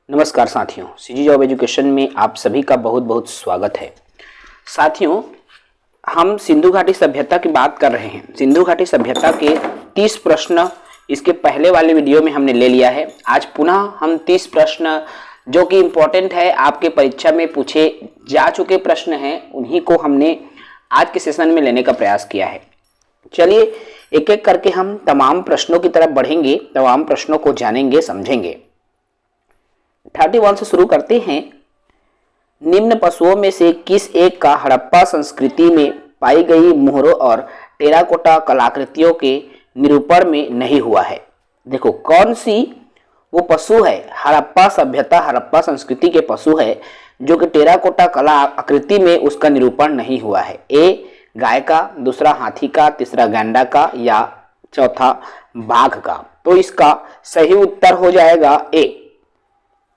नमस्कार साथियों, CG job education में आप सभी का बहुत बहुत स्वागत है। साथियों, हम सिंधु घाटी सभ्यता की बात कर रहे हैं। सिंधु घाटी सभ्यता के 30 प्रश्न इसके पहले वाले वीडियो में हमने ले लिया है। आज पुनः हम 30 प्रश्न जो कि इम्पोर्टेंट है, आपके परीक्षा में पूछे जा चुके प्रश्न हैं, उन्हीं को हमने आज के सेशन में लेने का प्रयास किया है। चलिए एक एक करके हम तमाम प्रश्नों की तरफ बढ़ेंगे, तमाम प्रश्नों को जानेंगे, समझेंगे। 31 से शुरू करते हैं। निम्न पशुओं में से किस एक का हड़प्पा संस्कृति में पाई गई मोहरों और टेराकोटा कलाकृतियों के निरूपण में नहीं हुआ है? देखो कौन सी वो पशु है, हड़प्पा सभ्यता, हड़प्पा संस्कृति के पशु है जो कि टेराकोटा कला आकृति में उसका निरूपण नहीं हुआ है। ए गाय का, दूसरा हाथी का, तीसरा गैंडा का या चौथा बाघ का। तो इसका सही उत्तर हो जाएगा ए।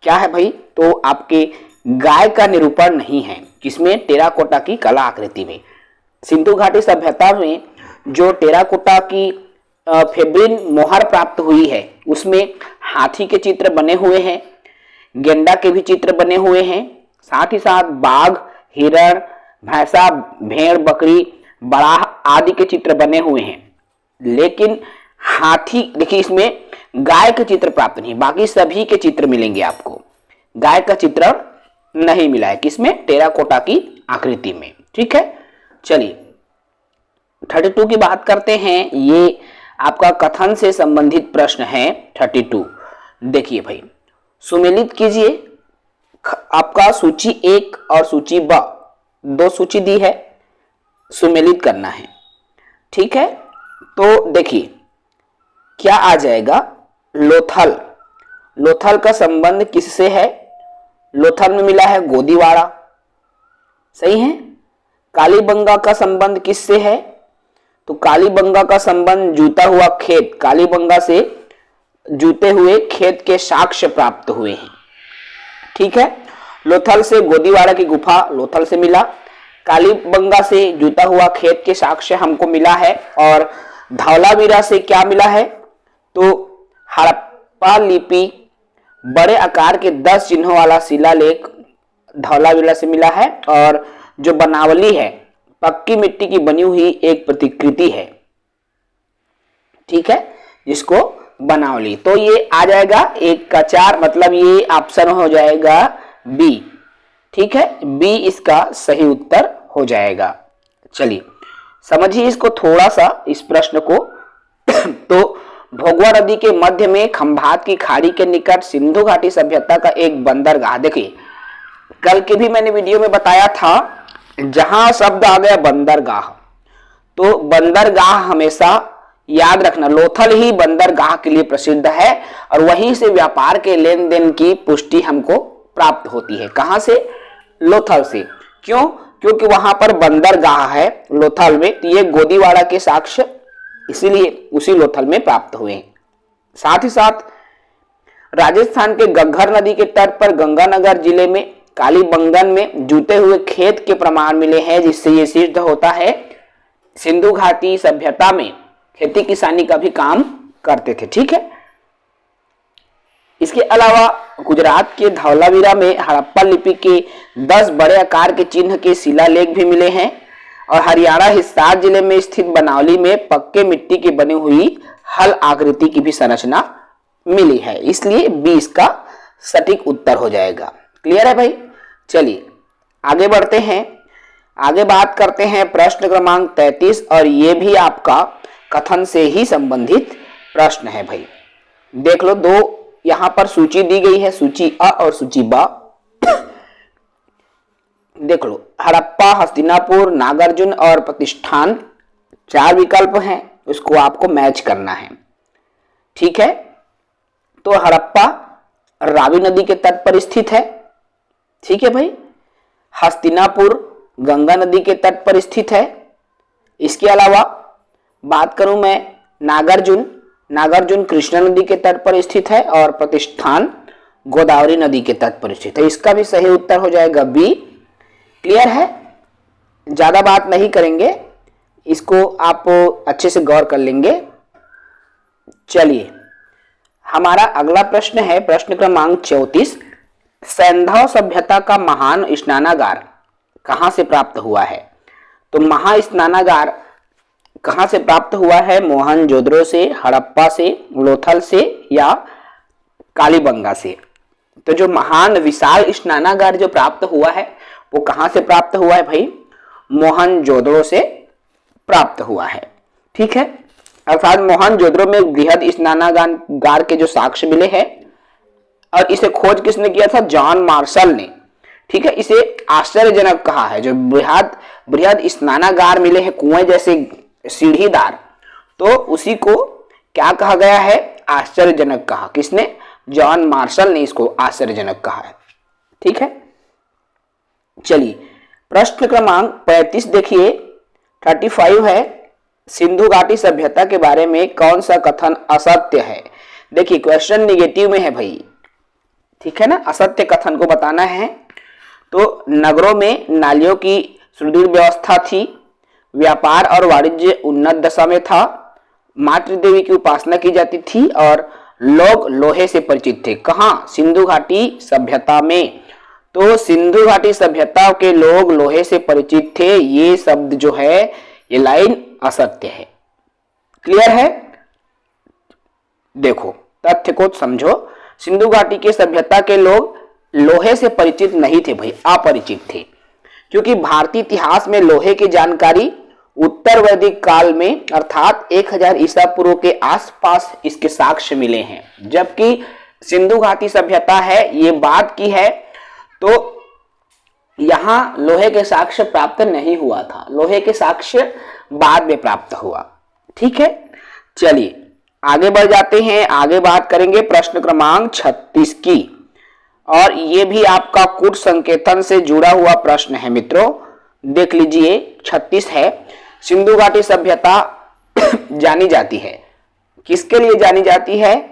क्या है भाई? तो आपके गाय का निरूपण नहीं है। किसमें? टेराकोटा की कला आकृति में। सिंधु घाटी सभ्यता में जो टेराकोटा की फेब्रिन मोहर प्राप्त हुई है उसमें हाथी के चित्र बने हुए हैं, गेंडा के भी चित्र बने हुए हैं, साथ ही साथ बाघ, हिरण, भैंसा, भेड़, बकरी, बड़ा आदि के चित्र बने हुए हैं। लेकिन हाथी, देखिए इसमें गाय के चित्र प्राप्त नहीं, बाकी सभी के चित्र मिलेंगे आपको। गाय का चित्र नहीं मिला है। किसमें? टेराकोटा की आकृति में। ठीक है, चलिए 32 की बात करते हैं। ये आपका कथन से संबंधित प्रश्न है 32। देखिए भाई, सुमेलित कीजिए। आपका सूची 1 और सूची ब, 2 सूची दी है, सुमेलित करना है। ठीक है, तो देखिए क्या आ जाएगा। लोथल, लोथल का संबंध किससे है? लोथल में मिला है गोदीवाड़ा, सही है। कालीबंगा का संबंध किससे है? तो कालीबंगा का संबंध जूता हुआ खेत, कालीबंगा से जूते हुए खेत के साक्ष्य प्राप्त हुए हैं। ठीक है, लोथल से गोदीवाड़ा की गुफा लोथल से मिला, कालीबंगा से जूता हुआ खेत के साक्ष्य हमको मिला है। और धौलावीरा से क्या मिला है? तो हड़प्पा लिपि बड़े आकार के 10 चिन्हों वाला शिलालेख धौलावीरा से मिला है। और जो बनावली है, पक्की मिट्टी की बनी हुई एक प्रतिकृति है, ठीक है, जिसको बनावली। तो ये आ जाएगा 1 का 4, मतलब ये ऑप्शन हो जाएगा बी। ठीक है, बी इसका सही उत्तर हो जाएगा। चलिए समझिए इसको थोड़ा सा, इस प्रश्न को। तो भोगवा नदी के मध्य में खंभात की खाड़ी के निकट सिंधु घाटी सभ्यता का एक बंदरगाह। देखिए कल के भी मैंने वीडियो में बताया था, जहां शब्द आ गया बंदरगाह, तो बंदरगाह हमेशा याद रखना, लोथल ही बंदरगाह के लिए प्रसिद्ध है और वहीं से व्यापार के लेन देन की पुष्टि हमको प्राप्त होती है। कहां से? लोथल से। क्यों? क्योंकि वहां पर बंदरगाह है लोथल में। तो ये गोदीवाड़ा के साक्ष्य इसीलिए उसी लोथल में प्राप्त हुए हैं। साथ ही साथ राजस्थान के घग्गर नदी के तट पर गंगानगर जिले में कालीबंगन में जूते हुए खेत के प्रमाण मिले हैं, जिससे ये सिद्ध होता है सिंधु घाटी सभ्यता में खेती किसानी का भी काम करते थे। ठीक है, इसके अलावा गुजरात के धौलावीरा में हड़प्पा लिपि के 10 बड़े आकार के चिन्ह के शिलालेख भी मिले हैं। और हरियाणा हिसार जिले में स्थित बनावली में पक्के मिट्टी की बनी हुई हल आकृति की भी संरचना मिली है। इसलिए 20 का सटीक उत्तर हो जाएगा। क्लियर है भाई? चलिए आगे बढ़ते हैं। आगे बात करते हैं प्रश्न क्रमांक 33, और ये भी आपका कथन से ही संबंधित प्रश्न है भाई। देख लो, 2 यहां पर सूची दी गई है, सूची अ और सूची ब। देख लो, हड़प्पा, हस्तिनापुर, नागार्जुन और प्रतिष्ठान 4 विकल्प हैं, उसको आपको मैच करना है। ठीक है, तो हड़प्पा रावी नदी के तट पर स्थित है। ठीक है भाई, हस्तिनापुर गंगा नदी के तट पर स्थित है। इसके अलावा बात करूं मैं नागार्जुन, नागार्जुन कृष्णा नदी के तट पर स्थित है और प्रतिष्ठान गोदावरी नदी के तट पर स्थित है। इसका भी सही उत्तर हो जाएगा बी। क्लियर है? ज्यादा बात नहीं करेंगे, इसको आप अच्छे से गौर कर लेंगे। चलिए हमारा अगला प्रश्न है प्रश्न क्रमांक 34। सैंधव सभ्यता का महान स्नानागार कहां से प्राप्त हुआ है? तो महास्नानागार कहां से प्राप्त हुआ है? मोहनजोदड़ो से, हड़प्पा से, लोथल से या कालीबंगा से? तो जो महान विशाल स्नानागार जो प्राप्त हुआ है वो कहां से प्राप्त हुआ है भाई? मोहनजोदड़ो से प्राप्त हुआ है। ठीक है, अर्थात मोहनजोदड़ो में बृहद स्नानागार के जो साक्ष्य मिले हैं और इसे खोज किसने किया था? जॉन मार्शल ने। ठीक है, इसे आश्चर्यजनक कहा है। जो बृहद बृहद स्नानागार मिले हैं कुएं जैसे सीढ़ीदार, तो उसी को क्या कहा गया है? आश्चर्यजनक कहा। किसने? जॉन मार्शल ने इसको आश्चर्यजनक कहा है। ठीक है, चलिए प्रश्न क्रमांक 35 देखिए, 35 है, सिंधु घाटी सभ्यता के बारे में कौन सा कथन असत्य है? देखिए क्वेश्चन निगेटिव में है भाई। ठीक है ना, असत्य कथन को बताना है। तो नगरों में नालियों की सुदृढ़ व्यवस्था थी, व्यापार और वाणिज्य उन्नत दशा में था, मातृ देवी की उपासना की जाती थी और लोग लोहे से परिचित थे। कहां? सिंधु घाटी सभ्यता में। तो सिंधु घाटी सभ्यता के लोग लोहे से परिचित थे, ये शब्द जो है, ये लाइन असत्य है। क्लियर है? देखो तथ्य को समझो। सिंधु घाटी के सभ्यता के लोग लोहे से परिचित नहीं थे भाई, अपरिचित थे, क्योंकि भारतीय इतिहास में लोहे की जानकारी उत्तर वैदिक काल में अर्थात 1000 ईसा पूर्व के आसपास इसके साक्ष्य मिले हैं। जबकि सिंधु घाटी सभ्यता है, ये बात की है, तो यहां लोहे के साक्ष्य प्राप्त नहीं हुआ था, लोहे के साक्ष्य बाद में प्राप्त हुआ। ठीक है, चलिए आगे बढ़ जाते हैं। आगे बात करेंगे प्रश्न क्रमांक 36 की, और ये भी आपका कूट संकेतन से जुड़ा हुआ प्रश्न है मित्रों। देख लीजिए, 36 है, सिंधु घाटी सभ्यता जानी जाती है, किसके लिए जानी जाती है?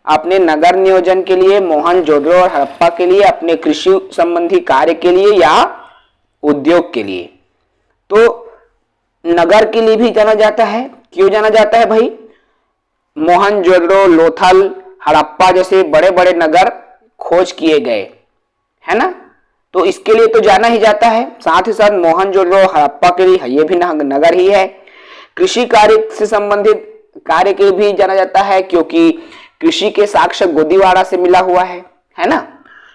अपने नगर नियोजन के लिए, मोहनजोदड़ो और हड़प्पा के लिए, अपने कृषि संबंधी कार्य के लिए या उद्योग के लिए? तो नगर के लिए भी जाना जाता है। क्यों जाना जाता है भाई? मोहनजोदड़ो, लोथल, हड़प्पा जैसे बड़े बड़े नगर खोज किए गए, है ना, तो इसके लिए तो जाना ही जाता है। साथ ही साथ मोहनजोदड़ो, हड़प्पा के लिए ये भी नगर ही है। कृषि कार्य से संबंधित कार्य के लिए भी जाना जाता है, क्योंकि कृषि के साक्ष्य गोदीवाड़ा से मिला हुआ है ना।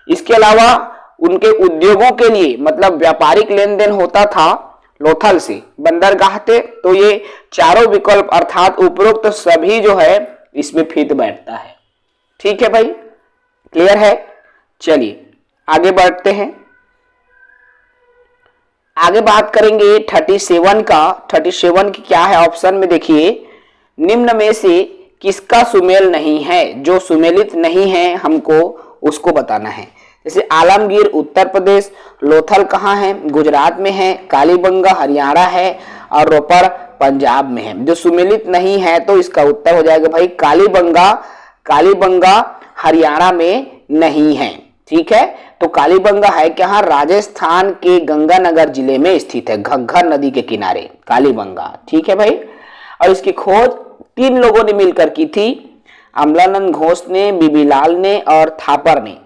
इसके अलावा उनके उद्योगों के लिए, मतलब व्यापारिक लेन देन होता था लोथल से, बंदरगाह थे, तो ये चारों विकल्प अर्थात उपरोक्त तो सभी जो है इसमें फिट बैठता है। ठीक है भाई, क्लियर है? चलिए आगे बढ़ते हैं। आगे बात करेंगे 37 का। 37 की क्या है? ऑप्शन में देखिए, निम्न में से किसका सुमेल नहीं है? जो सुमेलित नहीं है हमको उसको बताना है। जैसे आलमगीर उत्तर प्रदेश, लोथल कहाँ है? गुजरात में है, कालीबंगा हरियाणा है और रोपड़ पंजाब में है। जो सुमेलित नहीं है तो इसका उत्तर हो जाएगा भाई कालीबंगा। कालीबंगा हरियाणा में नहीं है। ठीक है, तो कालीबंगा है क्या? राजस्थान के गंगानगर जिले में स्थित है, घग्गर नदी के किनारे कालीबंगा। ठीक है भाई, और इसकी खोज 3 लोगों ने मिलकर की थी, अमलानंद घोष ने, बीबीलाल ने और थापर ने।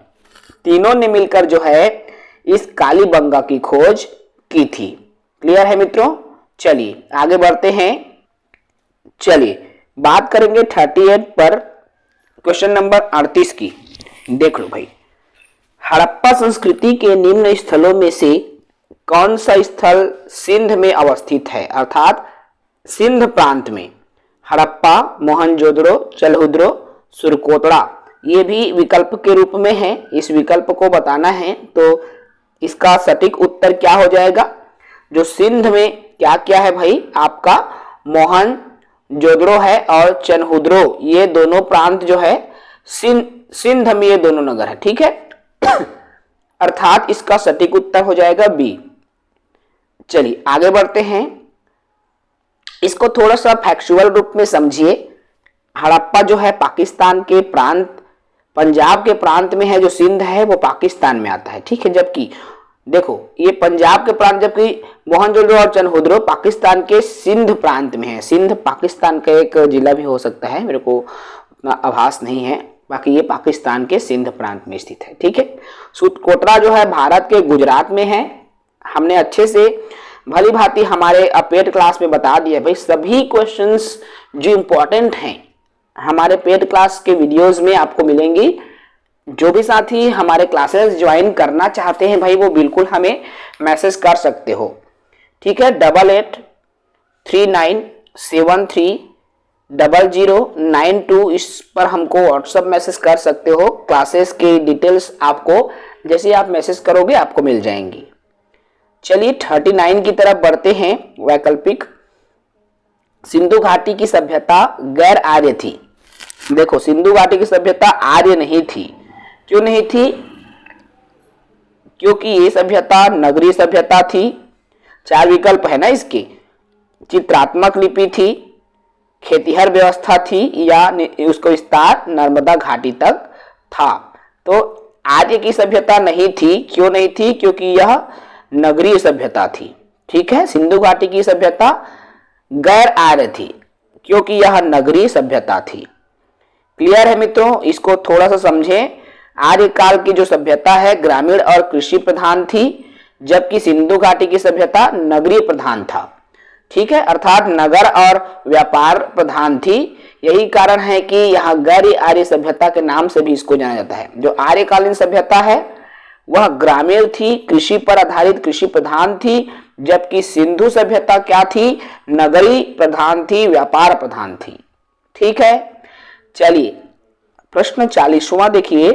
तीनों ने मिलकर जो है इस कालीबंगा की खोज की थी। क्लियर है मित्रों? चलिए आगे बढ़ते हैं। चलिए बात करेंगे 38 पर, क्वेश्चन नंबर 38 की। देख लो भाई, हड़प्पा संस्कृति के निम्न स्थलों में से कौन सा स्थल सिंध में अवस्थित है? अर्थात सिंध प्रांत में। हड़प्पा, मोहनजोदड़ो, चलहुद्रो, सुरकोतड़ा, ये भी विकल्प के रूप में है। इस विकल्प को बताना है तो इसका सटीक उत्तर क्या हो जाएगा? जो सिंध में क्या क्या है भाई? आपका मोहनजोदड़ो है और चनहुद्रो, ये दोनों प्रांत जो है सिंध में ये दोनों नगर है। ठीक है, अर्थात इसका सटीक उत्तर हो जाएगा बी। चलिए आगे बढ़ते हैं। इसको थोड़ा सा फैक्चुअल रूप में समझिए। हड़प्पा जो है पाकिस्तान के प्रांत, पंजाब के प्रांत में है, जो सिंध है वो पाकिस्तान में आता है। ठीक है, जबकि देखो ये पंजाब के प्रांत, जबकि मोहनजोदड़ो और चनहुद्रो पाकिस्तान के सिंध प्रांत में है। सिंध पाकिस्तान का एक जिला भी हो सकता है, मेरे को उतना आभास नहीं है, बाकी ये पाकिस्तान के सिंध प्रांत में स्थित है। ठीक है, सूतकोटरा जो है भारत के गुजरात में है। हमने अच्छे से भली भांति हमारे पेड क्लास में बता दिया भाई, सभी क्वेश्चंस जो इंपॉर्टेंट हैं हमारे पेड क्लास के वीडियोस में आपको मिलेंगी। जो भी साथी हमारे क्लासेस ज्वाइन करना चाहते हैं भाई वो बिल्कुल हमें मैसेज कर सकते हो। ठीक है, 8839730092 इस पर हमको व्हाट्सएप मैसेज कर सकते हो। क्लासेस की डिटेल्स आपको जैसे आप मैसेज करोगे आपको मिल जाएंगी। चलिए 39 की तरफ बढ़ते हैं। वैकल्पिक, सिंधु घाटी की सभ्यता गैर आर्य थी। देखो, सिंधु घाटी की सभ्यता आर्य नहीं थी। क्यों नहीं थी? क्योंकि ये सभ्यता नगरीय सभ्यता थी। 4 विकल्प है ना इसके। चित्रात्मक लिपि थी, खेतिहर व्यवस्था थी, या उसका विस्तार नर्मदा घाटी तक था। तो आर्य की सभ्यता नहीं थी। क्यों नहीं थी? क्योंकि यह नगरीय सभ्यता थी। ठीक है, सिंधु घाटी की सभ्यता गैर आर्य थी क्योंकि यह नगरीय सभ्यता थी। क्लियर है मित्रों? इसको थोड़ा सा समझें। आर्य काल की जो सभ्यता है ग्रामीण और कृषि प्रधान थी, जबकि सिंधु घाटी की सभ्यता नगरीय प्रधान था। ठीक है, अर्थात नगर और व्यापार प्रधान थी। यही कारण है कि यह गैर आर्य सभ्यता के नाम से भी इसको जाना जाता है। जो आर्यकालीन सभ्यता है वह ग्रामीण थी, कृषि पर आधारित कृषि प्रधान थी, जबकि सिंधु सभ्यता क्या थी? नगरीय प्रधान थी, व्यापार प्रधान थी। ठीक है, चलिए प्रश्न 40वां देखिए।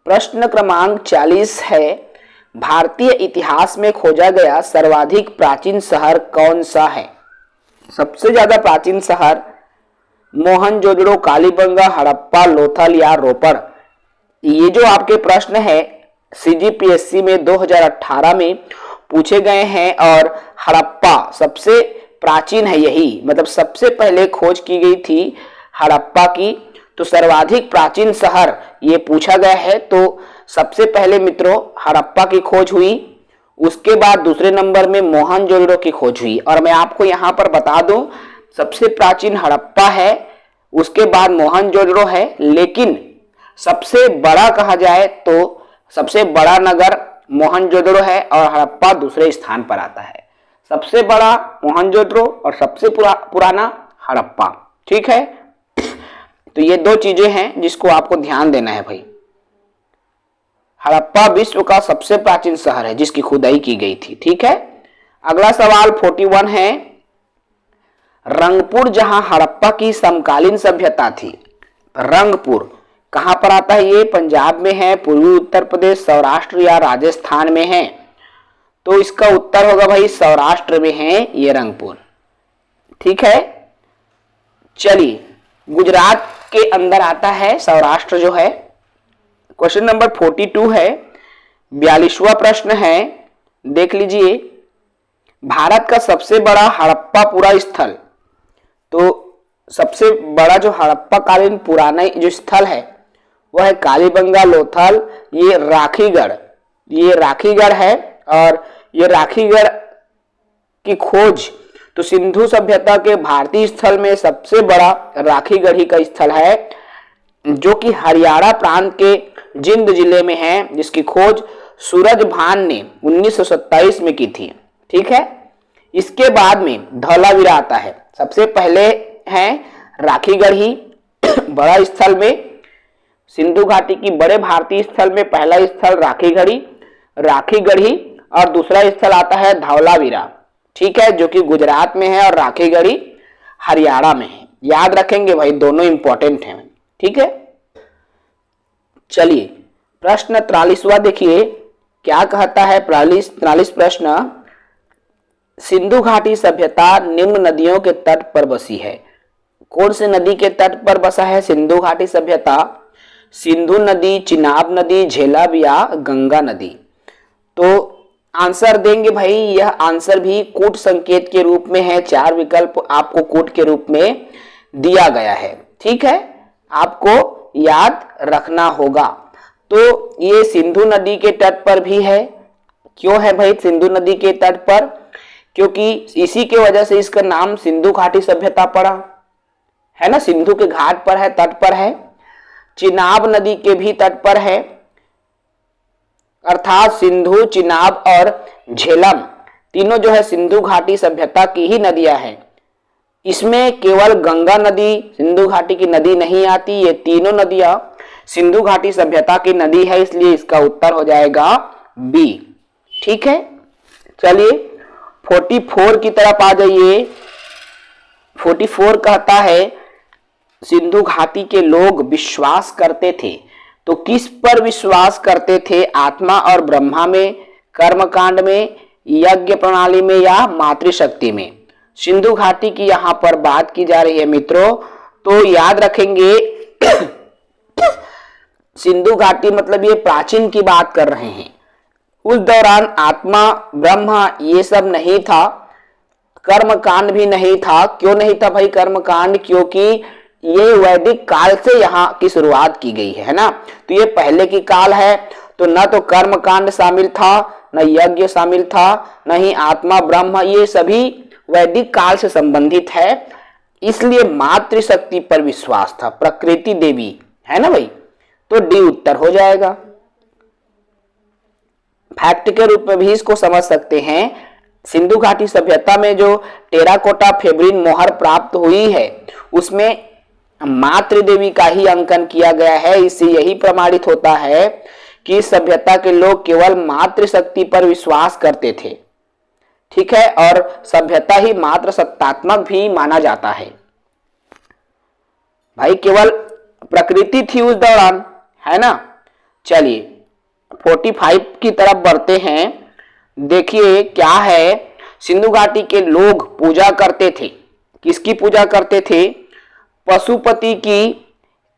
प्रश्न क्रमांक 40 है, भारतीय इतिहास में खोजा गया सर्वाधिक प्राचीन शहर कौन सा है? सबसे ज्यादा प्राचीन शहर मोहनजोदड़ो, कालीबंगा, हड़प्पा, लोथल या रोपड़। ये जो आपके प्रश्न है सीजीपीएससी में 2018 में पूछे गए हैं और हड़प्पा सबसे प्राचीन है। यही मतलब सबसे पहले खोज की गई थी हड़प्पा की। तो सर्वाधिक प्राचीन शहर ये पूछा गया है, तो सबसे पहले मित्रों हड़प्पा की खोज हुई। उसके बाद दूसरे नंबर में मोहनजोदड़ो की खोज हुई। और मैं आपको यहाँ पर बता दूं, सबसे प्राचीन हड़प्पा है, उसके बाद मोहनजोदड़ो है, लेकिन सबसे बड़ा कहा जाए तो सबसे बड़ा नगर मोहनजोदड़ो है और हड़प्पा दूसरे स्थान पर आता है। सबसे बड़ा मोहनजोदड़ो और सबसे पुराना हड़प्पा। ठीक है, तो ये दो चीजें हैं जिसको आपको ध्यान देना है भाई। हड़प्पा विश्व का सबसे प्राचीन शहर है जिसकी खुदाई की गई थी। ठीक है, अगला सवाल 41 है, रंगपुर जहां हड़प्पा की समकालीन सभ्यता थी। रंगपुर कहां पर आता है? ये पंजाब में है, पूर्वी उत्तर प्रदेश, सौराष्ट्र या राजस्थान में है? तो इसका उत्तर होगा भाई सौराष्ट्र में है ये रंगपुर। ठीक है, चलिए गुजरात के अंदर आता है सौराष्ट्र जो है। क्वेश्चन नंबर 42 है, 42वां प्रश्न है, देख लीजिए। भारत का सबसे बड़ा हड़प्पापुरा स्थल। तो सबसे बड़ा जो हड़प्पा कालीन पुराना जो स्थल है वह है कालीबंगा, लोथल, ये राखीगढ़ है। और ये राखीगढ़ की खोज तो सिंधु सभ्यता के भारतीय स्थल में सबसे बड़ा राखीगढ़ी का स्थल है, जो कि हरियाणा प्रांत के जिंद जिले में है, जिसकी खोज सूरजभान ने 1927 में की थी। ठीक है, इसके बाद में धौलावीरा आता है। सबसे पहले है राखीगढ़ी बड़ा स्थल में, सिंधु घाटी की बड़े भारतीय स्थल में पहला स्थल राखीगढ़ी और दूसरा स्थल आता है धौलावीरा। ठीक है, जो कि गुजरात में है और राखीगढ़ी हरियाणा में है। याद रखेंगे भाई, दोनों इंपॉर्टेंट हैं। ठीक है, चलिए प्रश्न 43वां देखिए क्या कहता है। 43 प्रश्न, सिंधु घाटी सभ्यता निम्न नदियों के तट पर बसी है। कौन से नदी के तट पर बसा है सिंधु घाटी सभ्यता? सिंधु नदी, चिनाब नदी, झेलम या गंगा नदी? तो आंसर देंगे भाई, यह आंसर भी कूट संकेत के रूप में है। 4 विकल्प आपको कूट के रूप में दिया गया है। ठीक है, आपको याद रखना होगा। तो ये सिंधु नदी के तट पर भी है। क्यों है भाई सिंधु नदी के तट पर? क्योंकि इसी के वजह से इसका नाम सिंधु घाटी सभ्यता पड़ा है ना, सिंधु के घाट पर है, तट पर है, चिनाब नदी के भी तट पर है, अर्थात सिंधु, चिनाब और झेलम तीनों जो है सिंधु घाटी सभ्यता की ही नदियां हैं। इसमें केवल गंगा नदी सिंधु घाटी की नदी नहीं आती, ये तीनों नदियां सिंधु घाटी सभ्यता की नदी है, इसलिए इसका उत्तर हो जाएगा बी। ठीक है, चलिए 44 की तरफ आ जाइए। 44 कहता है सिंधु घाटी के लोग विश्वास करते थे, तो किस पर विश्वास करते थे? आत्मा और ब्रह्मा में, कर्मकांड में, यज्ञ प्रणाली में या मातृशक्ति में? सिंधु घाटी की यहां पर बात की जा रही है मित्रों, तो याद रखेंगे सिंधु घाटी मतलब ये प्राचीन की बात कर रहे हैं। उस दौरान आत्मा, ब्रह्मा ये सब नहीं था, कर्मकांड भी नहीं था। क्यों नहीं था भाई कर्मकांड? क्योंकि ये वैदिक काल से यहाँ की शुरुआत की गई है ना, तो ये पहले की काल है, तो न तो कर्मकांड शामिल था, न यज्ञ शामिल था, न ही आत्मा ब्रह्म, ये सभी वैदिक काल से संबंधित है। इसलिए मातृशक्ति पर विश्वास था, प्रकृति देवी, है ना भाई, तो डी उत्तर हो जाएगा। फैक्ट के रूप में भी इसको समझ सकते हैं। सिंधु घाटी सभ्यता में जो टेराकोटा फेब्रिन मोहर प्राप्त हुई है उसमें मातृ देवी का ही अंकन किया गया है। इससे यही प्रमाणित होता है कि सभ्यता के लोग केवल मातृशक्ति पर विश्वास करते थे। ठीक है, और सभ्यता ही मात्र सत्तात्मक भी माना जाता है। भाई केवल प्रकृति थी उस दौरान, है ना। चलिए 45 की तरफ बढ़ते हैं। देखिए क्या है, सिंधु घाटी के लोग पूजा करते थे, किसकी पूजा करते थे? पशुपति की,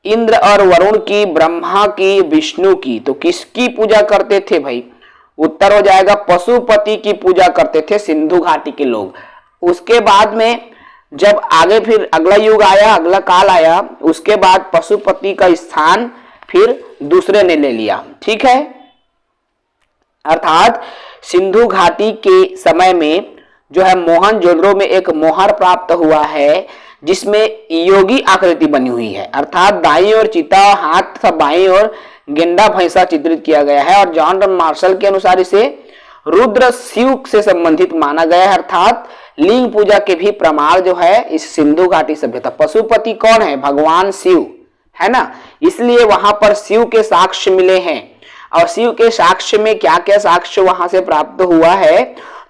इंद्र और वरुण की, ब्रह्मा की, विष्णु की। तो किसकी पूजा करते थे भाई? उत्तर हो जाएगा पशुपति की पूजा करते थे सिंधु घाटी के लोग। उसके बाद में जब आगे फिर अगला युग आया, अगला काल आया, उसके बाद पशुपति का स्थान फिर दूसरे ने ले लिया। ठीक है, अर्थात सिंधु घाटी के समय में जो है मोहनजोदड़ो में एक मोहर प्राप्त हुआ है जिसमें योगी आकृति बनी हुई है, अर्थात दाईं ओर चीता, हाथ तथा बाईं ओर गेंडा भैंसा चित्रित किया गया है। और जॉन मार्शल के अनुसार इसे रुद्र शिव से संबंधित माना गया है, अर्थात लिंग पूजा के भी प्रमाण जो है इस सिंधु घाटी सभ्यता। पशुपति कौन है? भगवान शिव, है ना, इसलिए वहां पर शिव के साक्ष्य मिले हैं। और शिव के साक्ष्य में क्या क्या साक्ष्य वहां से प्राप्त हुआ है?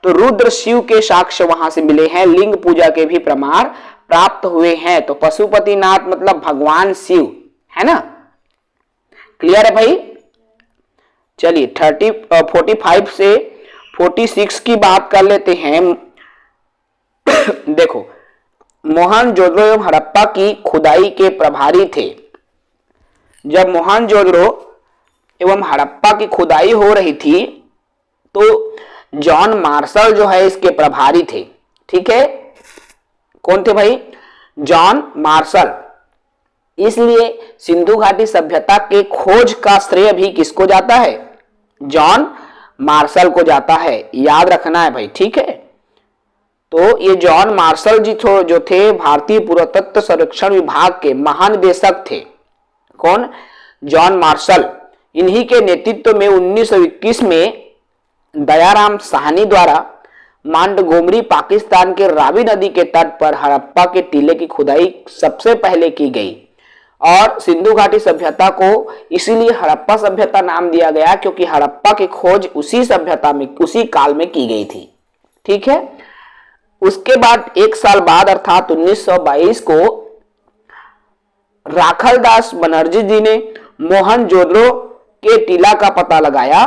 तो रुद्र शिव के साक्ष्य वहां से मिले हैं, लिंग पूजा के भी प्रमाण प्राप्त हुए हैं। तो पशुपतिनाथ मतलब भगवान शिव, है ना। क्लियर है भाई। चलिए 45 से 46 की बात कर लेते हैं। देखो, मोहनजोदड़ो एवं हड़प्पा की खुदाई के प्रभारी थे। जब मोहनजोदड़ो एवं हड़प्पा की खुदाई हो रही थी तो जॉन मार्शल जो है इसके प्रभारी थे। ठीक है, कौन थे भाई? John Marshall. इसलिए सिंधु घाटी सभ्यता के खोज का श्रेय भी किसको जाता है? जॉन मार्शल को जाता है, याद रखना है भाई। ठीक है, तो ये जॉन मार्शल जी जो थे भारतीय पुरातत्व सर्वेक्षण विभाग के महानिदेशक थे। कौन? John Marshall. इन्हीं के नेतृत्व में 1921 में दयाराम साहनी द्वारा मांडगोमरी पाकिस्तान के रावी नदी के तट पर हड़प्पा के टीले की खुदाई सबसे पहले की गई। और सिंधु घाटी सभ्यता को इसीलिए हड़प्पा सभ्यता नाम दिया गया क्योंकि हड़प्पा की खोज उसी सभ्यता में, उसी काल में की गई थी। ठीक है, उसके बाद एक साल बाद अर्थात 1922 को राखलदास बनर्जी जी ने मोहनजोदड़ो के टीला का पता लगाया।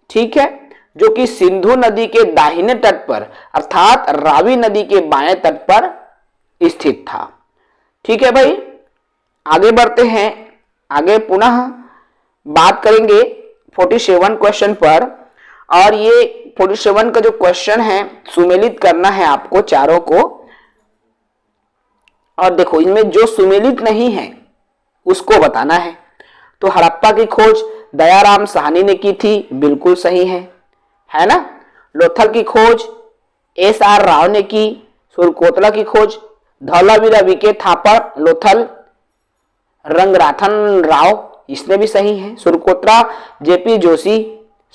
ठीक है, जो कि सिंधु नदी के दाहिने तट पर अर्थात रावी नदी के बाएं तट पर स्थित था। ठीक है भाई, आगे बढ़ते हैं। आगे पुनः बात करेंगे 47 क्वेश्चन पर। और ये 47 का जो क्वेश्चन है सुमेलित करना है आपको चारों को। और देखो, इनमें जो सुमेलित नहीं है उसको बताना है। तो हड़प्पा की खोज दयाराम साहनी ने की थी, बिल्कुल सही है ना। लोथल की खोज एस आर राव ने की। सुरकोतला की खोज धौलावीरा वीके थापर लोथल रंगराथन राव, इसमें भी सही है। सुरकोत्रा जेपी जोशी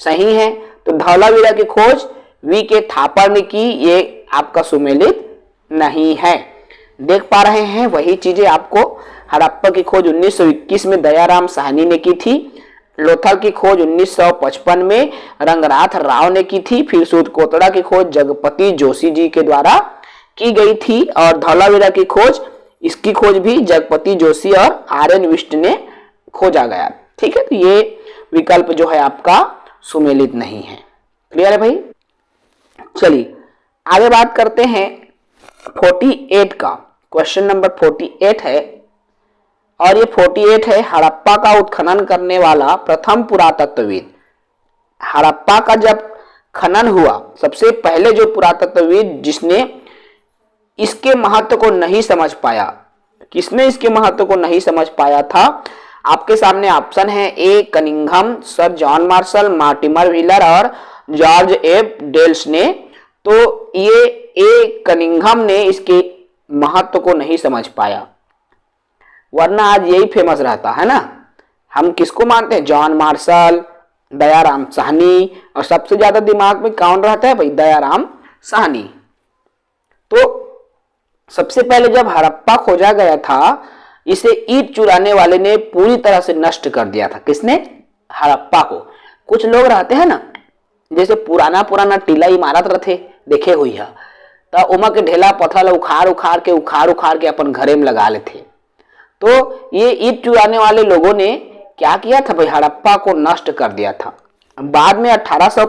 सही है। तो धौलावीरा की खोज वी के थापर ने की, ये आपका सुमेलित नहीं है। देख पा रहे हैं वही चीजें आपको हड़प्पा की खोज 1921 में दयाराम साहनी ने की थी, लोथल की खोज 1955 में रंगनाथ राव ने की थी, फिर सूरकोतड़ा की खोज जगपति जोशी जी के द्वारा की गई थी, और धौलावीरा की खोज, इसकी खोज भी जगपति जोशी और आर.एन. विष्ट ने खोजा गया। ठीक है, तो ये विकल्प जो है आपका सुमेलित नहीं है। क्लियर है भाई? चलिए आगे बात करते हैं 48 का। क्वेश्चन नंबर 48 है, और ये 48 है, हड़प्पा का उत्खनन करने वाला प्रथम पुरातत्वविद। हड़प्पा का जब खनन हुआ, सबसे पहले जो पुरातत्वविद जिसने इसके महत्व को नहीं समझ पाया, किसने इसके महत्व को नहीं समझ पाया था? आपके सामने ऑप्शन है, A Cunningham, sir John Marshall, Mortimer Wheeler और जॉर्ज एफ डेल्स ने। तो ये ए कनिंघम ने इसके महत्व को नहीं समझ पाया, वरना आज यही फेमस रहता है ना। हम किसको मानते हैं? जॉन मार्शल, दयाराम साहनी, और सबसे ज्यादा दिमाग में कौन रहता है भाई? दयाराम साहनी। तो सबसे पहले जब हड़प्पा खोजा गया था, इसे ईंट चुराने वाले ने पूरी तरह से नष्ट कर दिया था। किसने? हड़प्पा को। कुछ लोग रहते हैं ना, जैसे पुराना पुराना टीला इमारत रहते देखे हुई है, तो उमा के ढेला पत्थर उखाड़ उखाड़ के अपन घरे में लगा लेते। तो ये ईंट चुराने वाले लोगों ने क्या किया था भाई? हड़प्पा को नष्ट कर दिया था। बाद में 1800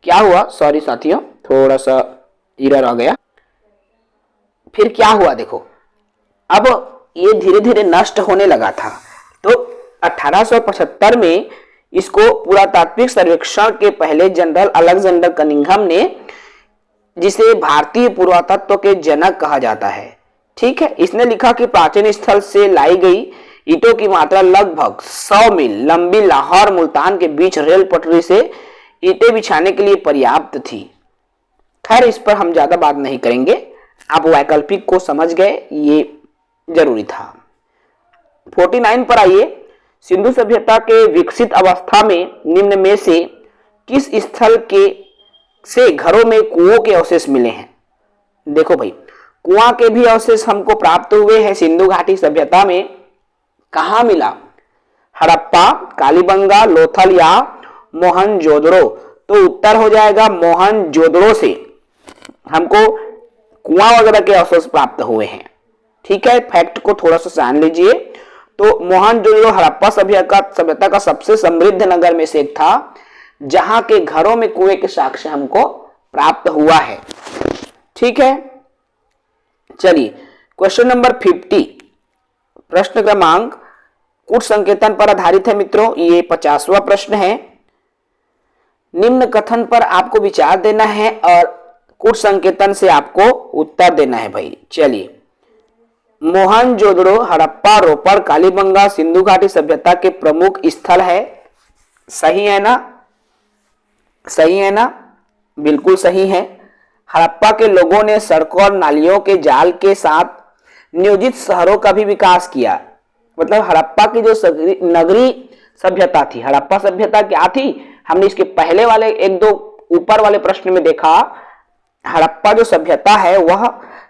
क्या हुआ, सॉरी साथियों थोड़ा सा एरर आ गया। फिर क्या हुआ देखो, अब ये धीरे धीरे नष्ट होने लगा था। तो 1875 में इसको पुरातात्विक सर्वेक्षण के पहले जनरल अलेक्जेंडर कनिंघम ने, जिसे भारतीय पुरातत्व के जनक कहा जाता है, ठीक है, इसने लिखा कि प्राचीन स्थल से लाई गई ईंटों की मात्रा लगभग 100 मील लंबी लाहौर मुल्तान के बीच रेल पटरी से ईंटें बिछाने के लिए पर्याप्त थी। खैर इस पर हम ज्यादा बात नहीं करेंगे, आप वैकल्पिक को समझ गए, ये जरूरी था। 49 पर आइए। सिंधु सभ्यता के विकसित अवस्था में निम्न में से किस स्थल के से घरों में कुओं के अवशेष मिले हैं? देखो भाई, कुआं के भी अवशेष हमको प्राप्त हुए हैं सिंधु घाटी सभ्यता में। कहां मिला? हड़प्पा, कालीबंगा, लोथल या मोहनजोदड़ो? तो उत्तर हो जाएगा मोहनजोदड़ो से हमको कुआं वगैरह के अवशेष प्राप्त हुए हैं। ठीक है, फैक्ट को थोड़ा सा जान लीजिए। तो मोहनजोदड़ो हड़प्पा सभ्यता का सबसे समृद्ध नगर में से एक था, जहां के घरों में कुएं के साक्ष्य हमको प्राप्त हुआ है। ठीक है, चलिए क्वेश्चन नंबर 50, प्रश्न क्रमांक कूट संकेतन पर आधारित है मित्रों। ये 50वां प्रश्न है। निम्न कथन पर आपको विचार देना है और कूट संकेतन से आपको उत्तर देना है भाई। चलिए, मोहनजोदड़ो हड़प्पा, रोपड़, कालीबंगा सिंधु घाटी सभ्यता के प्रमुख स्थल है। सही है ना? सही है ना? बिल्कुल सही है। हड़प्पा के लोगों ने सड़कों और नालियों के जाल के साथ नियोजित शहरों का भी विकास किया। मतलब हड़प्पा की जो नगरी सभ्यता थी, हड़प्पा सभ्यता क्या थी? हमने इसके पहले वाले एक दो ऊपर वाले प्रश्न में देखा, हड़प्पा जो सभ्यता है वह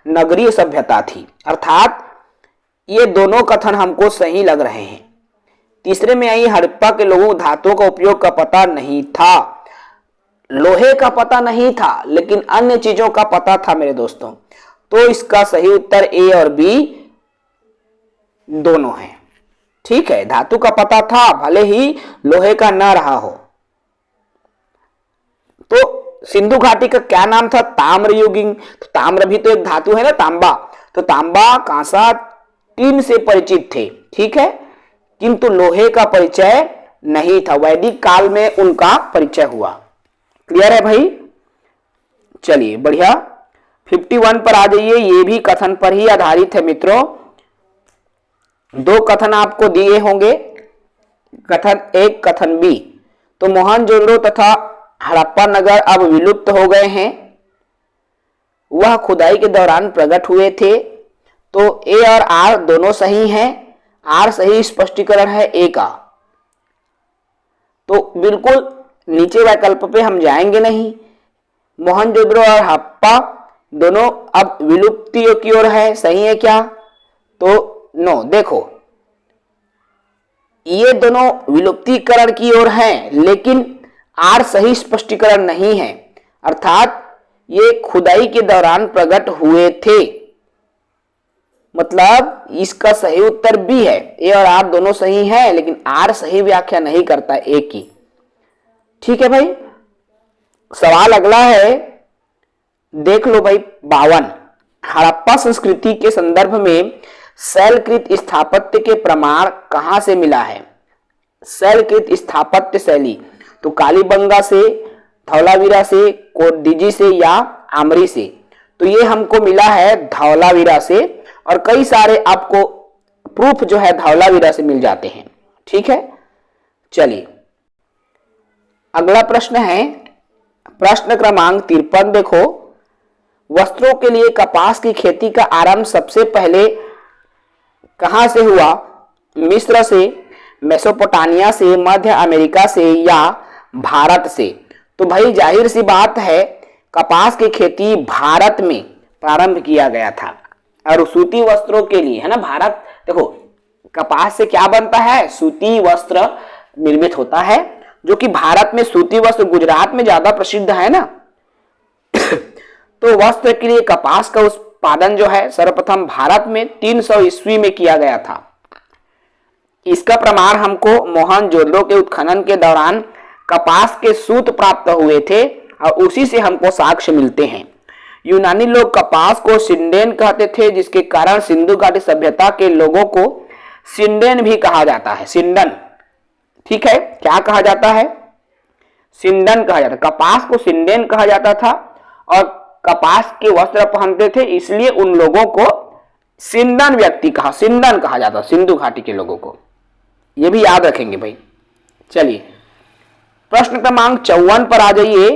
नगरीय सभ्यता थी। अर्थात ये दोनों कथन हमको सही लग रहे हैं। तीसरे में आई, हड़प्पा के लोगों को धातुओं का उपयोग का पता नहीं था। लोहे का पता नहीं था, लेकिन अन्य चीजों का पता था मेरे दोस्तों। तो इसका सही उत्तर ए और बी दोनों है। ठीक है, धातु का पता था, भले ही लोहे का ना रहा हो। तो सिंधु घाटी का क्या नाम था? ताम्रयुगिंग। तो ताम्र भी तो एक धातु है ना, तांबा। तो तांबा, कांसा, टीन से परिचित थे। ठीक है, किंतु लोहे का परिचय नहीं था। वैदिक काल में उनका परिचय हुआ। क्लियर है भाई? चलिए बढ़िया। 51 पर आ जाइए। ये भी कथन पर ही आधारित है मित्रों। दो कथन आपको दिए होंगे, कथन एक, कथन बी। तो मोहनजोदड़ो तथा हड़प्पा नगर अब विलुप्त हो गए हैं। वह खुदाई के दौरान प्रकट हुए थे। तो ए और आर दोनों सही हैं। आर सही स्पष्टीकरण है ए का। तो बिल्कुल नीचे वैकल्प पे हम जाएंगे नहीं। मोहनजोदड़ो और हड़प्पा दोनों अब विलुप्तियों की ओर है, सही है क्या? तो नो। देखो ये दोनों विलुप्तीकरण की ओर हैं, लेकिन आर सही स्पष्टीकरण नहीं है, अर्थात ये खुदाई के दौरान प्रकट हुए थे। मतलब इसका सही उत्तर बी है। ए और आर दोनों सही हैं, लेकिन आर सही व्याख्या नहीं करता ए की। ठीक है भाई। सवाल अगला है, देख लो भाई 52। हड़प्पा संस्कृति के संदर्भ में शैलकृत स्थापत्य के प्रमाण कहां से मिला है? शैलकृत स्थापत्य शैली तो कालीबंगा से, धौलावीरा से, कोडिजी से या आमरी से। तो ये हमको मिला है धौलावीरा से, और कई सारे आपको प्रूफ जो है धौलावीरा से मिल जाते हैं। ठीक है, चलिए अगला प्रश्न है, प्रश्न क्रमांक 53। देखो, वस्त्रों के लिए कपास की खेती का आरंभ सबसे पहले कहां से हुआ? मिस्र से, मेसोपोटामिया से, मध्य अमेरिका से या भारत से? तो भाई जाहिर सी बात है, कपास की खेती भारत में प्रारंभ किया गया था, और सूती वस्त्रों के लिए, है ना, भारत। देखो कपास से क्या बनता है? सूती वस्त्र निर्मित होता है, जो कि भारत में सूती वस्त्र गुजरात में ज्यादा प्रसिद्ध है ना। तो वस्त्र के लिए कपास का उत्पादन जो है सर्वप्रथम भारत में 300 ईस्वी में किया गया था। इसका प्रमाण हमको मोहनजोदड़ो के उत्खनन के दौरान कपास के सूत प्राप्त हुए थे, और उसी से हमको साक्ष्य मिलते हैं। यूनानी लोग कपास को सिंडेन कहते थे, जिसके कारण सिंधु घाटी सभ्यता के लोगों को सिंडेन भी कहा जाता है। सिंडन, ठीक है, क्या कहा जाता है? सिंडन कहा जाता है। कपास को सिंडेन कहा जाता था, और कपास के वस्त्र पहनते थे, इसलिए उन लोगों को सिंडन व्यक्ति कहा, सिंडन कहा जाता, सिंधु घाटी के लोगों को। यह भी याद रखेंगे भाई। चलिए प्रश्न क्रमांक 54 पर आ जाइए।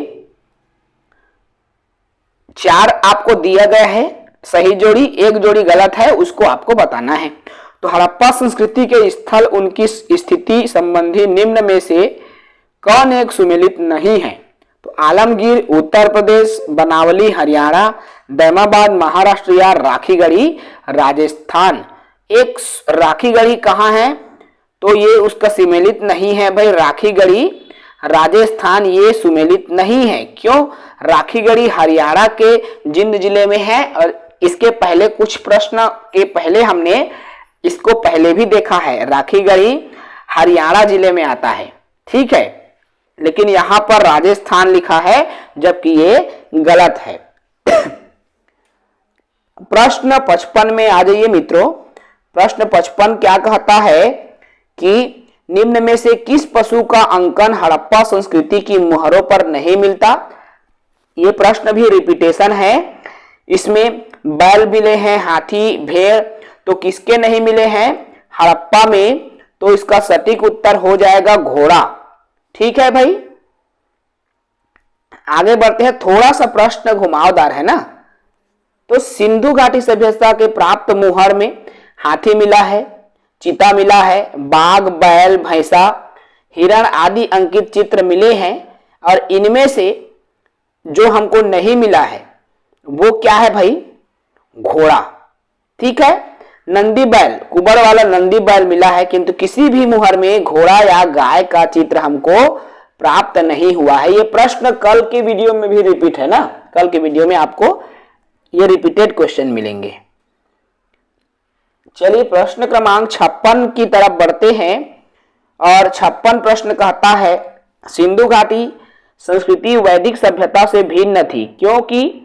4 आपको दिया गया है, सही जोड़ी, एक जोड़ी गलत है, उसको आपको बताना है। तो हड़प्पा संस्कृति के स्थल, उनकी स्थिति संबंधी निम्न में से कौन एक सुमेलित नहीं है? तो आलमगीर उत्तर प्रदेश, बनावली हरियाणा, दैमाबाद महाराष्ट्र या राखीगढ़ी राजस्थान। एक राखीगढ़ी कहाँ है? तो ये उसका सुमेलित नहीं है भाई। राखीगढ़ी राजस्थान ये सुमेलित नहीं है। क्यों? राखीगढ़ी हरियाणा के जिंद जिले में है, और इसके पहले कुछ प्रश्न के पहले हमने इसको पहले भी देखा है। राखीगढ़ी हरियाणा जिले में आता है, ठीक है, लेकिन यहां पर राजस्थान लिखा है, जबकि ये गलत है। प्रश्न 55 में आ जाइए मित्रों। प्रश्न 55 क्या कहता है कि निम्न में से किस पशु का अंकन हड़प्पा संस्कृति की मुहरों पर नहीं मिलता? ये प्रश्न भी रिपीटेशन है। इसमें बैल मिले हैं, हाथी, भेड़, तो किसके नहीं मिले हैं हड़प्पा में? तो इसका सटीक उत्तर हो जाएगा घोड़ा। ठीक है भाई, आगे बढ़ते हैं। थोड़ा सा प्रश्न घुमावदार है ना। तो सिंधु घाटी सभ्यता के प्राप्त मुहर में हाथी मिला है, चीता मिला है, बाघ, बैल, भैंसा, हिरण आदि अंकित चित्र मिले हैं, और इनमें से जो हमको नहीं मिला है वो क्या है भाई? घोड़ा। ठीक है, नंदी बैल, कुबड़ वाला नंदी बैल मिला है, किंतु किसी भी मुहर में घोड़ा या गाय का चित्र हमको प्राप्त नहीं हुआ है। ये प्रश्न कल के वीडियो में भी रिपीट है ना, कल के वीडियो में आपको ये रिपीटेड क्वेश्चन मिलेंगे। चलिए प्रश्न क्रमांक 56 की तरफ बढ़ते हैं, और 56 प्रश्न कहता है, सिंधु घाटी संस्कृति वैदिक सभ्यता से भिन्न थी क्योंकि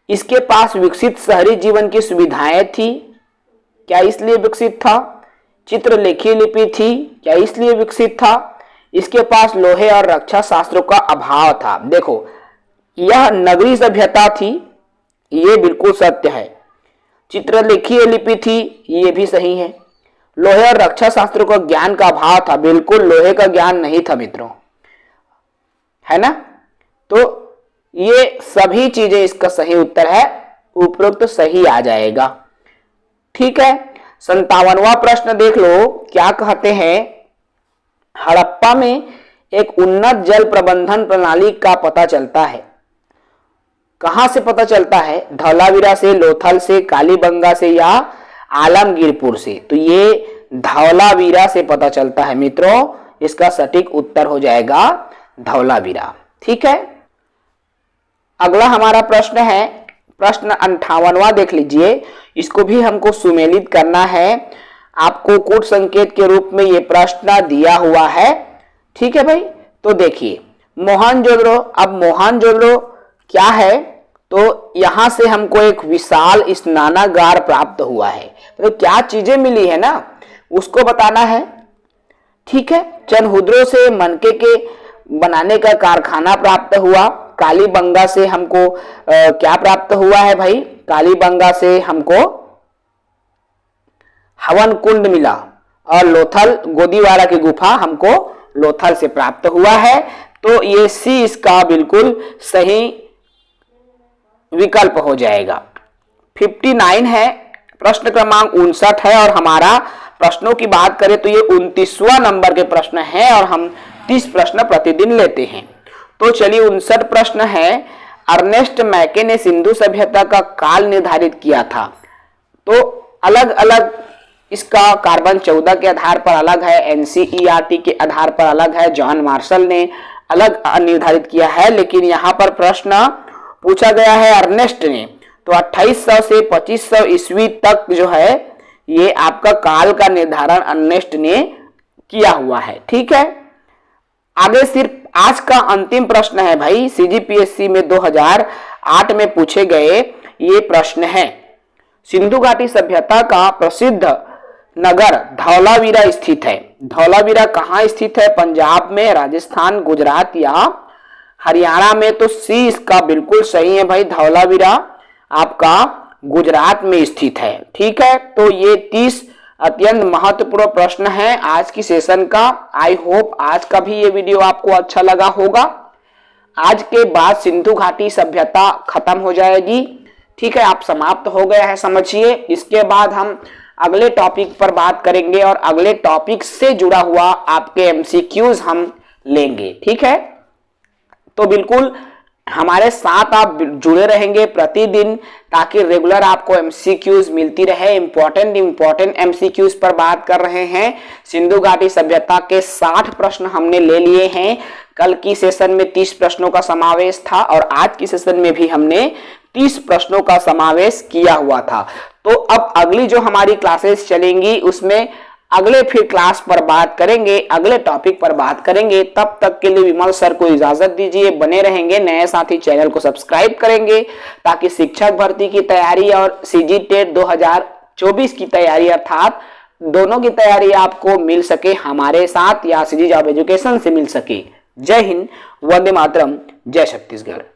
इसके पास विकसित शहरी जीवन की सुविधाएं थी। क्या इसलिए विकसित था? चित्रलेखी लिपि थी, क्या इसलिए विकसित था? इसके पास लोहे और रक्षा शास्त्रों का अभाव था। देखो यह नगरीय सभ्यता थी, ये बिल्कुल सत्य है। चित्रलेखी लिपि थी, ये भी सही है। लोहे और रक्षा शास्त्रों का ज्ञान का अभाव था, बिल्कुल लोहे का ज्ञान नहीं था मित्रों, है ना। तो ये सभी चीजें इसका सही उत्तर है, उपरोक्त सही आ जाएगा। ठीक है, 57वां प्रश्न देख लो, क्या कहते हैं, हड़प्पा में एक उन्नत जल प्रबंधन प्रणाली का पता चलता है। कहां से पता चलता है? धौलावीरा से, लोथल से, कालीबंगा से या आलमगीरपुर से? तो ये धौलावीरा से पता चलता है मित्रों, इसका सटीक उत्तर हो जाएगा धौलावीरा। ठीक है, अगला हमारा प्रश्न है प्रश्न 58वां देख लीजिए, इसको भी हमको सुमेलित करना है। आपको कूट संकेत के रूप में ये प्रश्न दिया हुआ है। ठीक है भाई, तो देखिए मोहनजोदड़ो, अब मोहनजोदड़ो क्या है, तो यहां से हमको एक विशाल स्नानागार प्राप्त हुआ है, तो क्या चीजें मिली है ना, उसको बताना है। ठीक है, चनहुद्रो से मनके के बनाने का कारखाना प्राप्त हुआ। कालीबंगा से हमको क्या प्राप्त हुआ है भाई? कालीबंगा से हमको हवन कुंड मिला, और लोथल गोदीवारा की गुफा हमको लोथल से प्राप्त हुआ है। तो ये सी इसका बिल्कुल सही विकल्प हो जाएगा। 59 है, प्रश्न क्रमांक 59 है, और हमारा प्रश्नों की बात करें तो ये 29वां नंबर के प्रश्न है, और हम 30 प्रश्न प्रतिदिन लेते हैं। तो चलिए 59 प्रश्न है, अर्नेस्ट मैके ने सिंधु सभ्यता का काल निर्धारित किया था। तो अलग अलग इसका कार्बन 14 के आधार पर अलग है, एनसीईआरटी के आधार पर अलग है, जॉन मार्शल ने अलग निर्धारित किया है, लेकिन यहाँ पर प्रश्न पूछा गया है अर्नेस्ट ने। तो 2800 से 2500 ईस्वी तक जो है ये आपका काल का निर्धारण अर्नेस्ट ने किया हुआ है। ठीक है, आगे सिर्फ आज का अंतिम प्रश्न है भाई, सीजीपीएससी में 2008 में पूछे गए ये प्रश्न है। सिंधु घाटी सभ्यता का प्रसिद्ध नगर धौलावीरा स्थित है। धौलावीरा कहाँ स्थित है? पंजाब में, राजस्थान, गुजरात या हरियाणा में? तो सी इसका बिल्कुल सही है भाई, धौलावीरा आपका गुजरात में स्थित है। ठीक है, तो ये 30 अत्यंत महत्वपूर्ण प्रश्न है आज की सेशन का। आई होप आज का भी ये वीडियो आपको अच्छा लगा होगा। आज के बाद सिंधु घाटी सभ्यता खत्म हो जाएगी। ठीक है, आप समाप्त हो गया है समझिए। इसके बाद हम अगले टॉपिक पर बात करेंगे, और अगले टॉपिक से जुड़ा हुआ आपके एमसीक्यूज हम लेंगे। ठीक है, तो बिल्कुल हमारे साथ आप जुड़े रहेंगे प्रतिदिन, ताकि रेगुलर आपको एमसीक्यूज मिलती रहे। इंपॉर्टेंट एमसीक्यूज पर बात कर रहे हैं। सिंधु घाटी सभ्यता के 60 प्रश्न हमने ले लिए हैं। कल की सेशन में 30 प्रश्नों का समावेश था, और आज की सेशन में भी हमने 30 प्रश्नों का समावेश किया हुआ था। तो अब अगली जो हमारी क्लासेस चलेंगी उसमें अगले फिर क्लास पर बात करेंगे, अगले टॉपिक पर बात करेंगे। तब तक के लिए विमल सर को इजाजत दीजिए, बने रहेंगे। नए साथी चैनल को सब्सक्राइब करेंगे, ताकि शिक्षक भर्ती की तैयारी और सीजी टेट 2024 की तैयारी, अर्थात दोनों की तैयारी आपको मिल सके हमारे साथ, या सीजी जॉब एजुकेशन से मिल सके। जय हिंद, वंदे मातरम, जय छत्तीसगढ़।